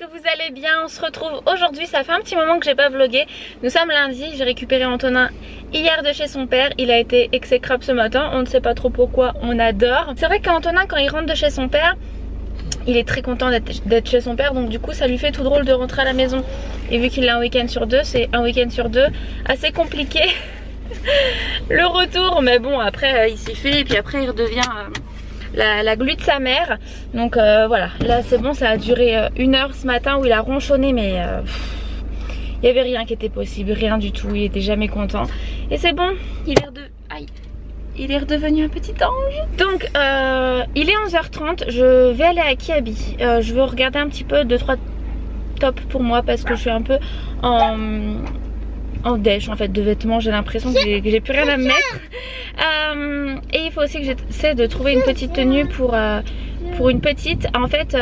que vous allez bien. On se retrouve aujourd'hui, ça fait un petit moment que j'ai pas vlogué. Nous sommes lundi, j'ai récupéré Antonin hier de chez son père. Il a été exécrable ce matin, on ne sait pas trop pourquoi, on adore. C'est vrai qu'Antonin, quand il rentre de chez son père, il est très content d'être chez son père, donc du coup ça lui fait tout drôle de rentrer à la maison. Et vu qu'il a un week-end sur deux, c'est un week-end sur deux assez compliqué le retour, mais bon après il s'y fait et puis après il redevient la glu de sa mère. Donc voilà, là c'est bon, ça a duré 1 heure ce matin où il a ronchonné, mais il n'y avait rien qui était possible, rien du tout, il était jamais content. Et c'est bon, il est redevenu un petit ange. Donc il est 11h30, je vais aller à Kiabi. Je veux regarder un petit peu 2-3 tops pour moi parce que je suis un peu en dèche en fait de vêtements. J'ai l'impression que j'ai plus rien à me mettre. Et il faut aussi que j'essaie de trouver une petite tenue pour une petite. En fait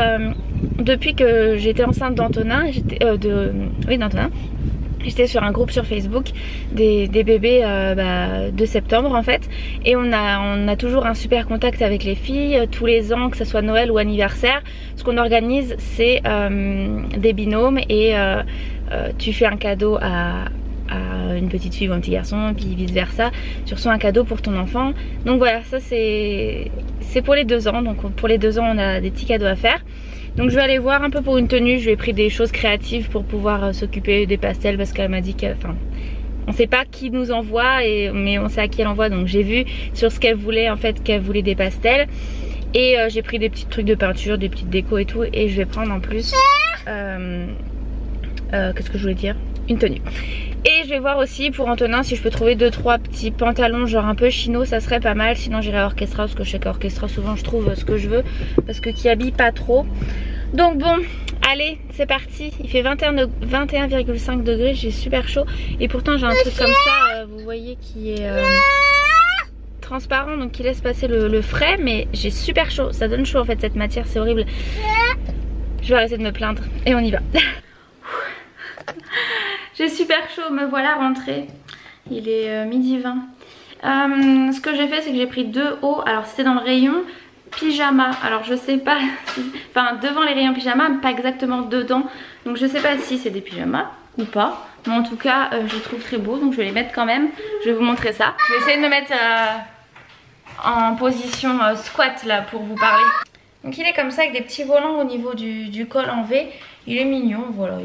depuis que j'étais enceinte d'Antonin, d'Antonin, j'étais sur un groupe sur Facebook des bébés de septembre en fait. Et on a toujours un super contact avec les filles tous les ans, que ce soit Noël ou anniversaire. Ce qu'on organise c'est des binômes et tu fais un cadeau à une petite fille ou un petit garçon, puis vice versa, tu reçois un cadeau pour ton enfant. Donc voilà, ça c'est pour les 2 ans. Donc pour les 2 ans on a des petits cadeaux à faire. Donc je vais aller voir un peu pour une tenue. Je lui ai pris des choses créatives pour pouvoir s'occuper des pastels parce qu'elle m'a dit on sait pas qui nous envoie mais on sait à qui elle envoie. Donc j'ai vu sur ce qu'elle voulait en fait, qu'elle voulait des pastels. Et j'ai pris des petits trucs de peinture, des petites décos et tout. Et je vais prendre en plus qu'est-ce que je voulais dire, une tenue. Et je vais voir aussi pour Antonin si je peux trouver 2-3 petits pantalons genre un peu chino, ça serait pas mal. Sinon j'irai à Orchestra parce que je sais qu'à Orchestra souvent je trouve ce que je veux parce que qui habille pas trop. Donc bon, allez c'est parti. Il fait 21,5 degrés, j'ai super chaud. Et pourtant j'ai un truc comme ça, vous voyez, qui est transparent, donc qui laisse passer le frais. Mais j'ai super chaud, ça donne chaud en fait cette matière, c'est horrible. Je vais arrêter de me plaindre et on y va. J'ai super chaud, me voilà rentrée. Il est 12h20. Ce que j'ai fait c'est que j'ai pris 2 hauts. Alors c'était dans le rayon pyjama. Alors je sais pas si... Enfin devant les rayons pyjama, mais pas exactement dedans. Donc je sais pas si c'est des pyjamas ou pas. Mais en tout cas je les trouve très beaux, donc je vais les mettre quand même. Je vais vous montrer ça. Je vais essayer de me mettre en position squat là pour vous parler. Donc il est comme ça avec des petits volants au niveau du col en V. Il est mignon, voilà.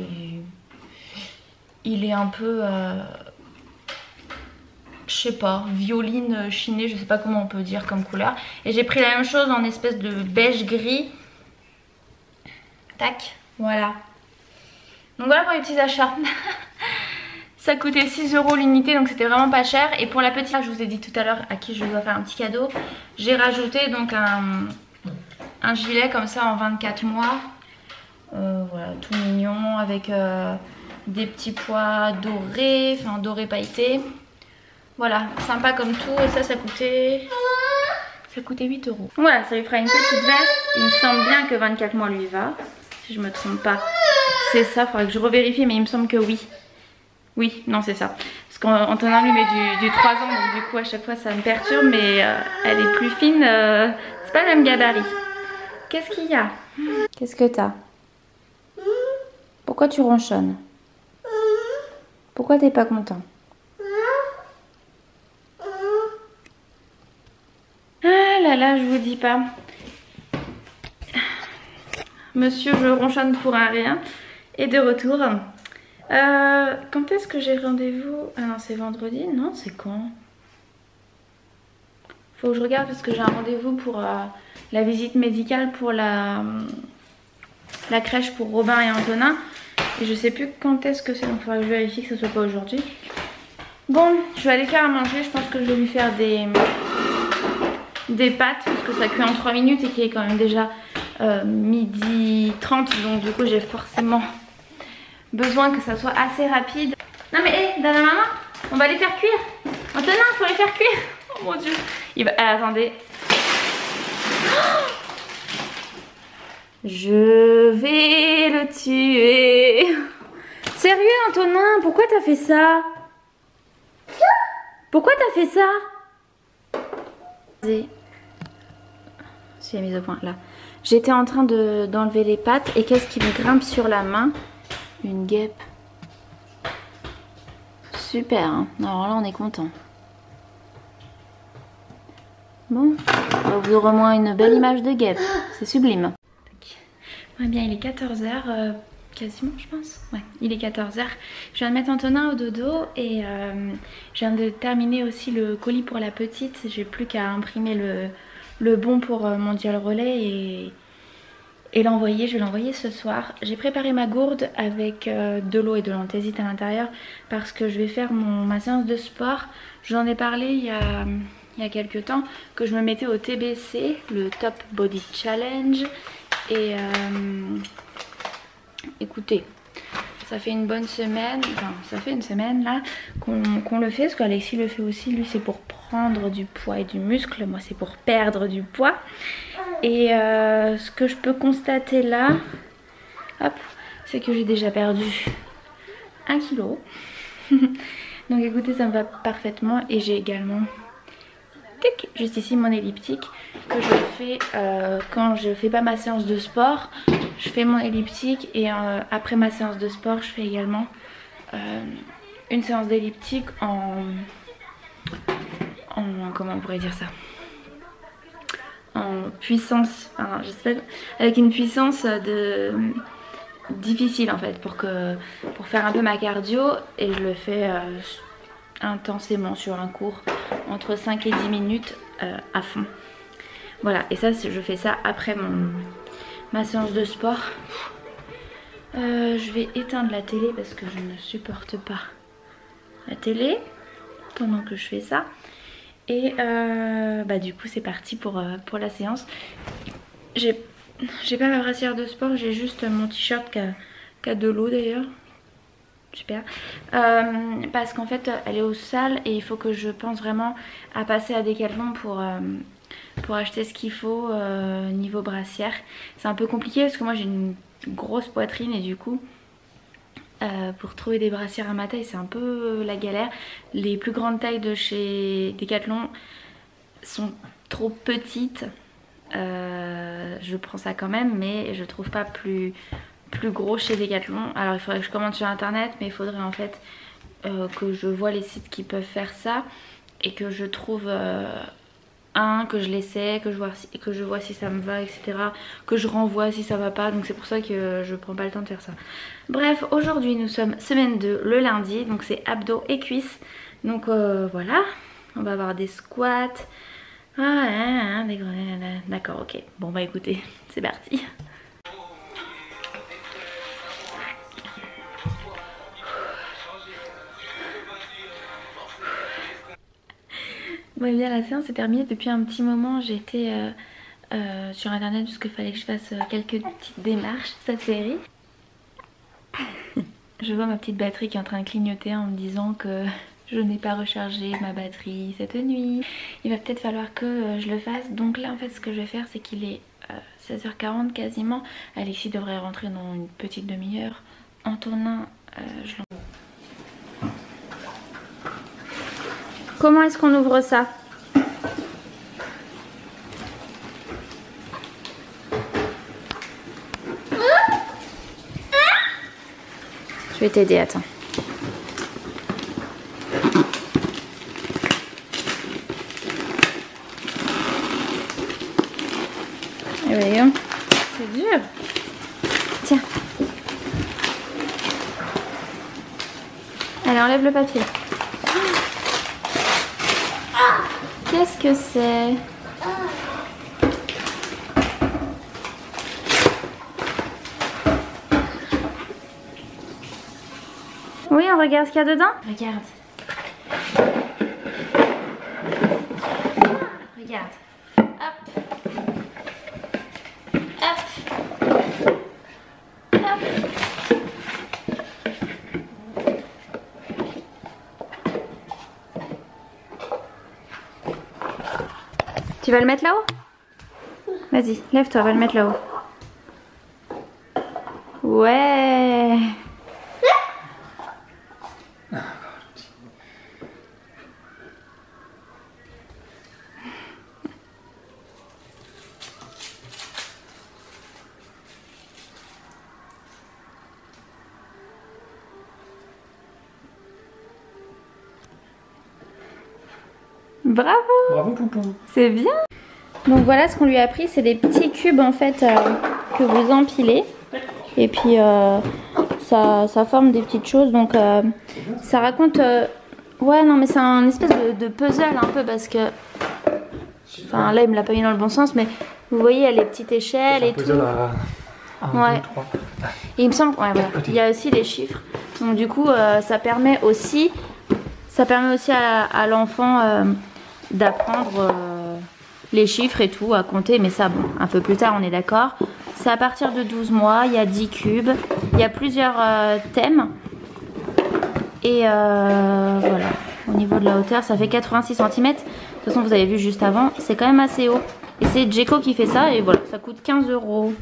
Il est un peu, je sais pas, violine chinée, je sais pas comment on peut dire comme couleur. Et j'ai pris la même chose en espèce de beige gris. Tac, voilà. Donc voilà pour les petits achats. Ça coûtait 6 € l'unité, donc c'était vraiment pas cher. Et pour la petite, je vous ai dit tout à l'heure à qui je dois faire un petit cadeau. J'ai rajouté donc un gilet comme ça en 24 mois. Voilà, tout mignon avec... des petits pois dorés, enfin dorés pailletés. Voilà, sympa comme tout. Et ça coûtait 8 €. Voilà, ça lui fera une petite veste. Il me semble bien que 24 mois lui va, si je me trompe pas. C'est ça, faudrait que je revérifie, mais il me semble que oui. Oui, non c'est ça. Parce qu'Antonin lui met du 3 ans, donc du coup à chaque fois ça me perturbe. Mais elle est plus fine, c'est pas le même gabarit. Qu'est-ce qu'il y a? Qu'est-ce que t'as? Pourquoi tu ronchonnes? Pourquoi t'es pas content? Ah là là, je vous dis pas. Monsieur, je ronchonne pour un rien. Et de retour. Quand est-ce que j'ai rendez-vous? Ah non, c'est vendredi? Non, c'est quand? Faut que je regarde parce que j'ai un rendez-vous pour la visite médicale pour la crèche pour Robin et Antonin. Et je sais plus quand est-ce que c'est, donc il faudra que je vérifie que ce soit pas aujourd'hui. Bon, je vais aller faire à manger. Je pense que je vais lui faire des pâtes parce que ça cuit en 3 minutes et qu'il est quand même déjà 12h30. Donc du coup j'ai forcément besoin que ça soit assez rapide. Non mais hé, Dana maman, on va les faire cuire. Antonin, faut les faire cuire. Oh mon dieu. Attendez. Je vais le tuer. Sérieux Antonin, pourquoi t'as fait ça? Pourquoi t'as fait ça? C'est la mise au point là. J'étais en train d'enlever les pattes et qu'est-ce qui me grimpe sur la main? Une guêpe. Super, hein. Alors là on est content. Bon, on va vous aurez au moins une belle image de guêpe. C'est sublime. Ouais, bien, il est 14h, quasiment je pense. Ouais, il est 14h. Je viens de mettre Antonin au dodo et je viens de terminer aussi le colis pour la petite. J'ai plus qu'à imprimer le bon pour Mondial Relais et l'envoyer. Je vais l'envoyer ce soir. J'ai préparé ma gourde avec de l'eau et de l'anthésite à l'intérieur parce que je vais faire ma séance de sport. Je vous en ai parlé il y a quelques temps que je me mettais au TBC, le Top Body Challenge. Et écoutez, ça fait une bonne semaine, enfin ça fait une semaine là qu'on le fait, parce qu'Alexis le fait aussi. Lui c'est pour prendre du poids et du muscle, moi c'est pour perdre du poids. Et ce que je peux constater là, hop, c'est que j'ai déjà perdu 1 kg. Donc écoutez, ça me va parfaitement. Et j'ai également juste ici mon elliptique que je fais quand je fais pas ma séance de sport. Je fais mon elliptique et après ma séance de sport je fais également une séance d'elliptique en comment on pourrait dire ça, en puissance, enfin, je sais pas, avec une puissance difficile en fait pour faire un peu ma cardio. Et je le fais intensément sur un cours entre 5 et 10 minutes à fond. Voilà, et ça je fais ça après ma séance de sport. Je vais éteindre la télé parce que je ne supporte pas la télé pendant que je fais ça. Et du coup c'est parti pour la séance. J'ai pas ma brassière de sport, j'ai juste mon t-shirt qui a de l'eau d'ailleurs. Super. Parce qu'en fait elle est au sale et il faut que je pense vraiment à passer à Decathlon pour acheter ce qu'il faut niveau brassière. C'est un peu compliqué parce que moi j'ai une grosse poitrine et du coup pour trouver des brassières à ma taille c'est un peu la galère. Les plus grandes tailles de chez Decathlon sont trop petites. Je prends ça quand même mais je trouve pas plus gros chez Decathlon. Alors il faudrait que je commande sur internet, mais il faudrait en fait que je vois les sites qui peuvent faire ça et que je trouve que je l'essaie, que je vois si ça me va, etc. Que je renvoie si ça va pas. Donc c'est pour ça que je prends pas le temps de faire ça. Bref, aujourd'hui nous sommes semaine 2, le lundi, donc c'est abdos et cuisses. Donc voilà, on va avoir des squats. Des grenades. D'accord, ok. Bon bah écoutez, c'est parti. Bon, bien la séance est terminée depuis un petit moment. J'étais sur internet parce qu'il fallait que je fasse quelques petites démarches. Ça te fait rire? Je vois ma petite batterie qui est en train de clignoter en me disant que je n'ai pas rechargé ma batterie cette nuit. Il va peut-être falloir que je le fasse. Donc là en fait ce que je vais faire c'est qu'il est 16h40 quasiment. Alexis devrait rentrer dans une petite demi-heure. Antonin, je l'envoie. Comment est-ce qu'on ouvre ça? Je vais t'aider, attends. Et voyons, c'est dur. Tiens. Allez, enlève le papier. Qu'est-ce que c'est? Oui, on regarde ce qu'il y a dedans. Regarde. Regarde. Hop. Hop. Hop. Tu vas le mettre là-haut? Vas-y, lève-toi, va le mettre là-haut. Ouais. Bravo. Bravo Poupou. C'est bien. Donc voilà ce qu'on lui a pris, c'est des petits cubes en fait que vous empilez. Et puis ça forme des petites choses. Donc ça raconte... Ouais non mais c'est un espèce de puzzle un peu parce que... Enfin là il me l'a pas mis dans le bon sens mais vous voyez il y a les petites échelles et tout. Ouais. Et il me semble, ouais, voilà. Il y a aussi les chiffres. Donc du coup, ça permet aussi à l'enfant d'apprendre les chiffres et tout, à compter. Mais ça, bon, un peu plus tard, on est d'accord. C'est à partir de 12 mois. Il y a 10 cubes. Il y a plusieurs thèmes. Et voilà. Au niveau de la hauteur, ça fait 86 cm. De toute façon, vous avez vu juste avant, c'est quand même assez haut. Et c'est Djeko qui fait ça. Et voilà, ça coûte 15 €.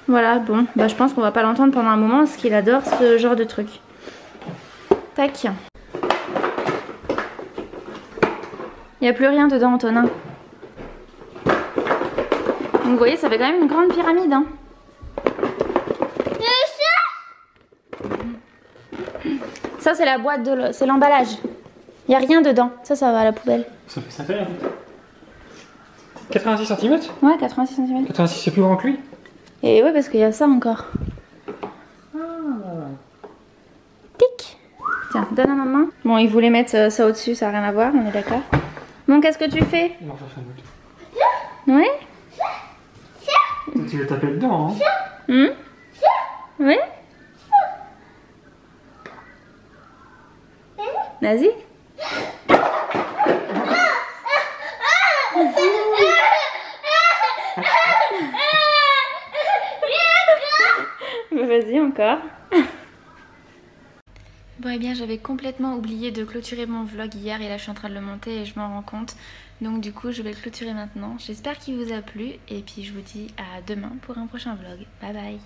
Voilà, bon, bah je pense qu'on va pas l'entendre pendant un moment parce qu'il adore ce genre de truc. Tac. Il n'y a plus rien dedans, Antonin. Donc vous voyez, ça fait quand même une grande pyramide. Hein. Ça, c'est la boîte de... c'est l'emballage. Il n'y a rien dedans. Ça va à la poubelle. Ça fait rien. 86 cm? Ouais, 86 cm. 86, c'est plus grand que lui? Et ouais, parce qu'il y a ça encore. Tic. Tiens, donne un main. Bon, il voulait mettre ça au-dessus, ça n'a rien à voir, on est d'accord. Bon, qu'est-ce que tu fais? Ouais. Tu veux taper dedans, hein? Oui. Vas-y. Vas-y encore. Bon et bien j'avais complètement oublié de clôturer mon vlog hier et là je suis en train de le monter et je m'en rends compte. Donc du coup je vais le clôturer maintenant. J'espère qu'il vous a plu et puis je vous dis à demain pour un prochain vlog. Bye bye.